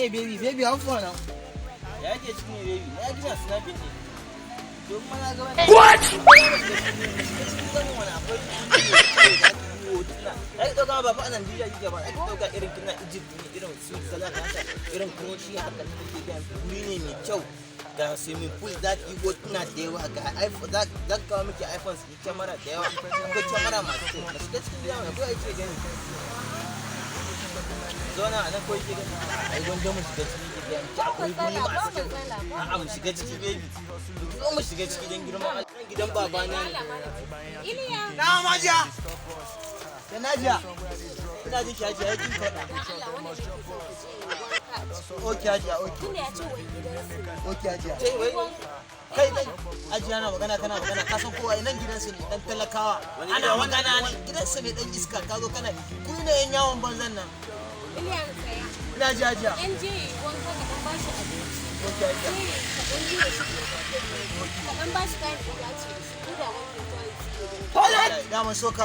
Hey baby, how far now? Ya ke cikin baby, na gina snapping ne. Don mana ga wani. What? Ai dauka ba fa nan jiya kike ba. Ai dauka irin kina Egypt ne, irin Switzerland haka, irin Croatia haka ne kike ga guri ne mai kyau. Ga swimming pool za ki go tuna da yawa ga iPhone za ka kawo miki iPhone su camera da yawa. Akwai camera masu kyau. Ba shiga cikin gida mai ko ai ce gani. Zona a nan ko yake gani. Ai gwanda mu shiga ciki ki akwai guri masu kyau. A'a mu shiga ciki baby. Zo mu shiga ciki dan girman Allah gidan babana ne. Iliya. Na majiya. Da Najiya. Ina jin ki hajiya yake faɗa. Oke hajiya oke. Ina ce wai gidansu. Oke hajiya. Kai dai hajiya na magana kana magana ka san kowa nan gidansu ne dan talakawa. Ana magana ne gidansu ne dan iska ka zo kana ku ne yan yawon banzan nan. Iliya na tsaya. Ina ji hajiya. Yan je wanka ka dan bashi abinci. Oke hajiya. Ka dan ji da shi. Ka dan bashi kayan da ya ce shi. Ko da wani toilet. Toilet. Da mun so ka.